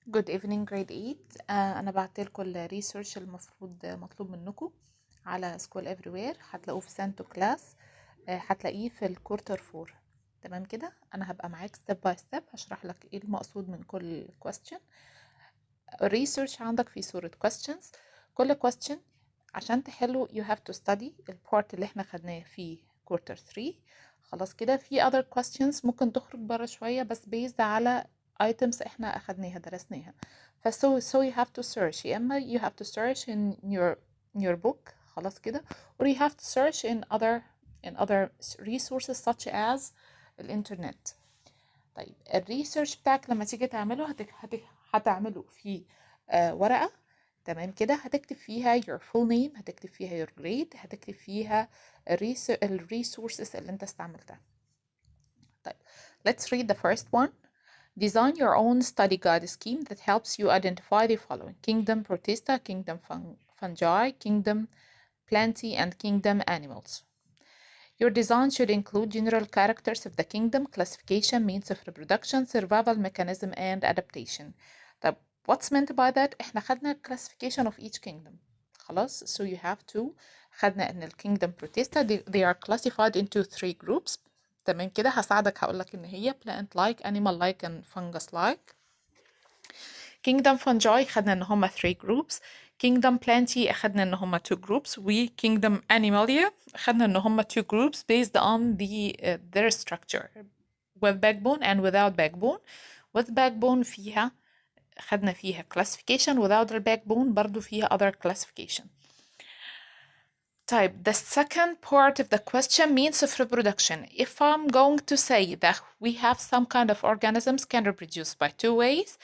Good evening grade 8. أنا بعتلكوا الريسيرش المفروض مطلوب منكم على School Everywhere. هتلاقوه في Send to Class. هتلاقيه في الكورتر 4. تمام كده. أنا هبقى معاك step by step هشرح لك ايه المقصود من كل question. الريسيرش عندك في صورة questions. كل question عشان تحله you have to study البارت اللي احنا خدناه في كورتر 3. خلاص كده. في other questions ممكن تخرج برا شوية بس based على items احنا اخدناها درسناها. so you have to search. يا اما you have to search in your book خلاص كده, or you have to search in other resources such as الانترنت. طيب الريسيرش بتاعك لما تيجي تعمله هتعمله في ورقة. تمام كده. هتكتب فيها your full name, هتكتب فيها your grade, هتكتب فيها الريسورسز اللي انت استعملتها. طيب let's read the first one. Design your own study guide scheme that helps you identify the following: Kingdom Protista, Kingdom Fungi, Kingdom Plantae, and Kingdom Animals. Your design should include general characters of the kingdom, classification, means of reproduction, survival mechanism, and adaptation. طب what's meant by that؟ احنا خدنا classification of each kingdom. خلاص. so you have to خدنا ان الكينجدم بروتيستا they are classified into 3 groups. تمام كده. هساعدك هقولك ان هي plant like, animal like, and fungus like. Kingdom Fungi خدنا ان هما 3 groups. Kingdom Plantae أخدنا ان هما 2 groups. و Kingdom Animalia أخدنا ان هما 2 groups based on their structure with backbone and without backbone. with backbone فيها خدنا فيها classification, without the backbone برضو فيها other classification. طيب the second part of the question, means of reproduction. If I'm going to say that we have some kind of organisms can reproduce by 2 ways,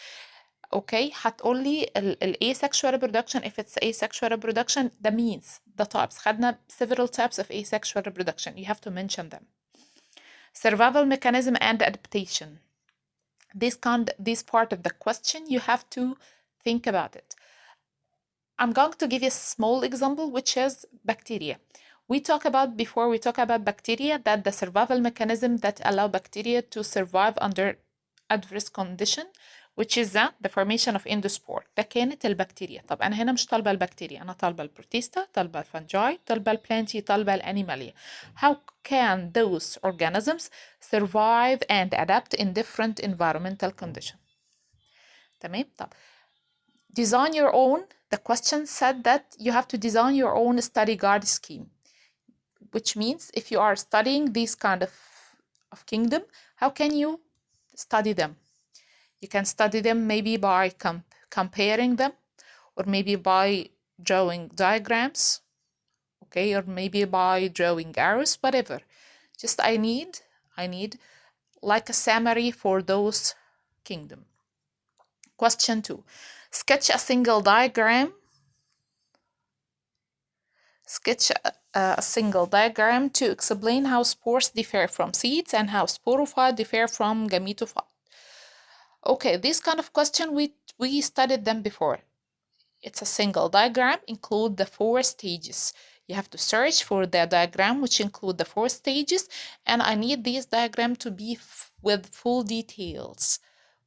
okay, هتقولي ال asexual reproduction. If it's asexual reproduction, the means, the types. خدنا several types of asexual reproduction. You have to mention them. Survival mechanism and adaptation. This part of the question, you have to think about it. I'm going to give you a small example, which is bacteria. Before we talk about bacteria, that the survival mechanism that allow bacteria to survive under adverse condition, which is the formation of endospore. ده كانت البكتيريا. طب أنا هنا مش طالبة البكتيريا، أنا طالبة البروتيستا، طالبة الفنجاي، طالبة البلانتي، طالبة الأنيماليا. How can those organisms survive and adapt in different environmental conditions? تمام. طب design your own. The question said that you have to design your own study guide scheme, which means if you are studying these kind of kingdom, how can you study them? You can study them maybe by comparing them, or maybe by drawing diagrams, okay, or maybe by drawing arrows, whatever. Just I need like a summary for those kingdom. Question 2. Sketch a single diagram. Sketch a single diagram to explain how spores differ from seeds and how sporophyte differ from gametophyte. Okay, this kind of question we studied them before. It's a single diagram, include the 4 stages. You have to search for the diagram which include the 4 stages, and I need this diagram to be with full details.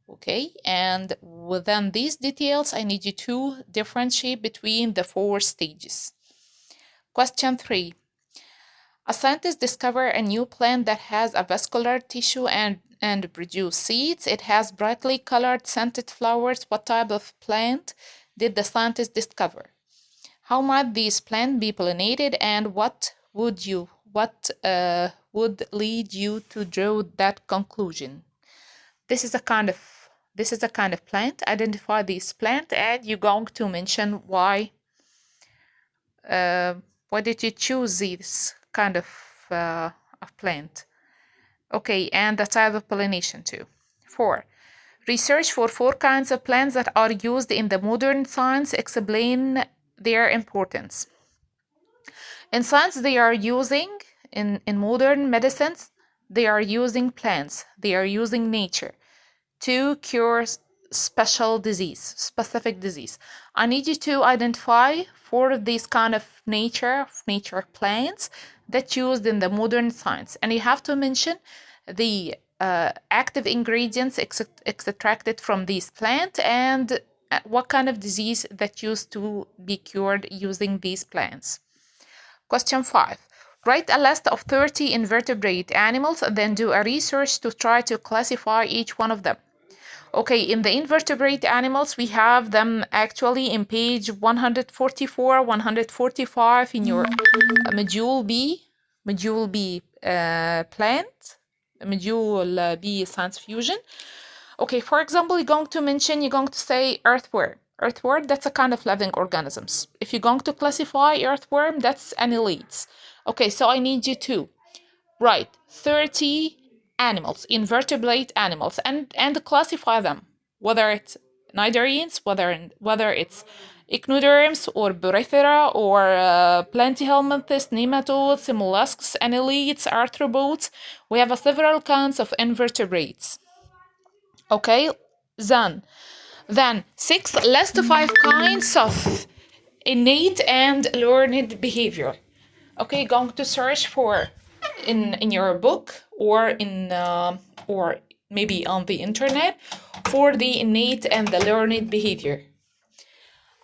Okay, and within these details, I need you to differentiate between the 4 stages. Question 3. A scientist discovered a new plant that has a vascular tissue and produce seeds. It has brightly colored scented flowers. What type of plant did the scientist discover? How might these plants be pollinated, and what would lead you to draw that conclusion? This is a kind of plant. Identify this plant, and you're going to mention why did you choose this kind of plant? Okay, and the type of pollination too. 4. Research for 4 kinds of plants that are used in the modern science. Explain their importance. In science, they are using, in modern medicines, they are using plants. They are using nature to cure specific disease. I need you to identify 4 of these kind of nature plants that used in the modern science, and you have to mention the active ingredients extracted from these plants, and what kind of disease that used to be cured using these plants. Question 5. Write a list of 30 invertebrate animals, then do a research to try to classify each one of them. Okay, in the invertebrate animals, we have them actually in page 144, 145 in your module B plant, module B science fusion. Okay, for example, you're going to say earthworm. Earthworm, that's a kind of living organisms. If you're going to classify earthworm, that's annelids. Okay, so I need you to write 30 animals, invertebrate animals, and classify them, whether it's cnidarines, whether it's echinoderms or porifera or platyhelminthes, nematodes, mollusks, annelids, arthropods. We have several kinds of invertebrates. Okay, then 6, list 5 kinds of innate and learned behavior. Okay, going to search for in your book or or maybe on the internet for the innate and the learned behavior.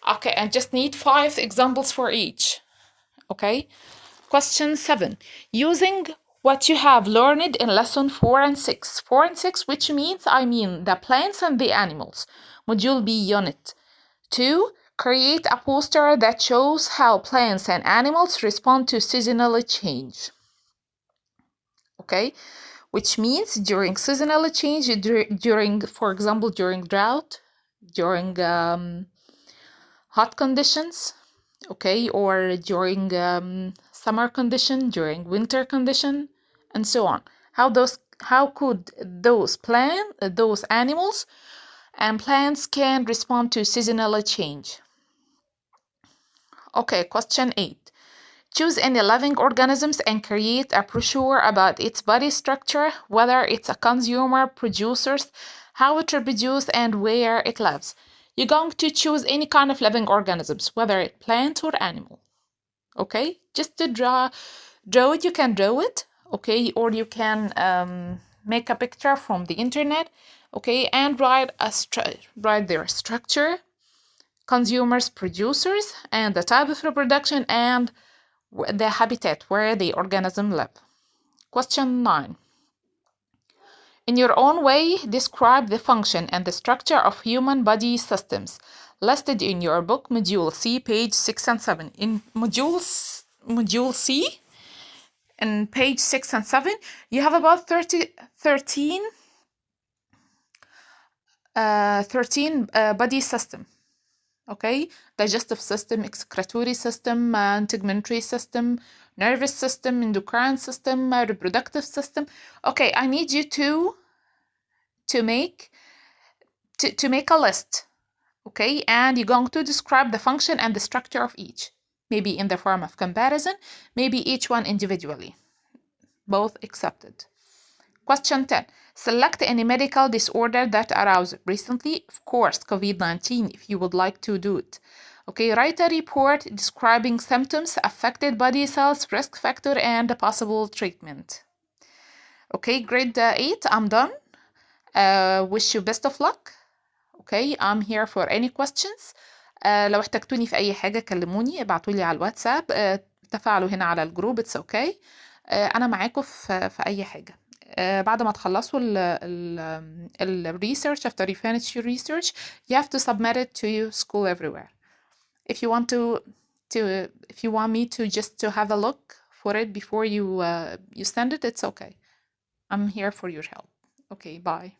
Okay, I just need 5 examples for each. Okay, question 7. Using what you have learned in lesson 4 and 6. 4 and 6, which means the plants and the animals. Module B unit 2. Create a poster that shows how plants and animals respond to seasonal change. Okay, which means during seasonal change, during, for example, during drought, during hot conditions, okay, or during summer condition, during winter condition, and so on. How could those animals and plants can respond to seasonal change? Okay, question 8. Choose any living organisms and create a brochure about its body structure, whether it's a consumer, producers, how it reproduces, and where it lives. You're going to choose any kind of living organisms, whether it's plant or animal. Okay, just to draw it, you can draw it, okay, or you can make a picture from the internet, okay, and write their structure, consumers, producers, and the type of reproduction, and the habitat where the organism live. Question 9. In your own way, describe the function and the structure of human body systems listed in your book, Module C, page 6 and 7. In Module C, in page 6 and 7, you have about 13 body system. Okay, digestive system, excretory system, integumentary system, nervous system, endocrine system, reproductive system. Okay, I need you to make a list. Okay, and you're going to describe the function and the structure of each, maybe in the form of comparison, maybe each one individually. Both accepted. Question 10. Select any medical disorder that arose recently, of course, COVID-19, if you would like to do it. Okay, write a report describing symptoms, affected body cells, risk factor, and possible treatment. Okay, grade 8, I'm done. Wish you best of luck. Okay, I'm here for any questions. لو احتجتوني في أي حاجة كلموني، ابعتولي على الواتساب، تفاعلوا هنا على الجروب. It's okay. أنا معاكم في أي حاجة. بعد ما تخلصوا ال research, after you finish your research, you have to submit it to School Everywhere. If you want me to just to have a look for it before you send it, it's okay. I'm here for your help. Okay, bye.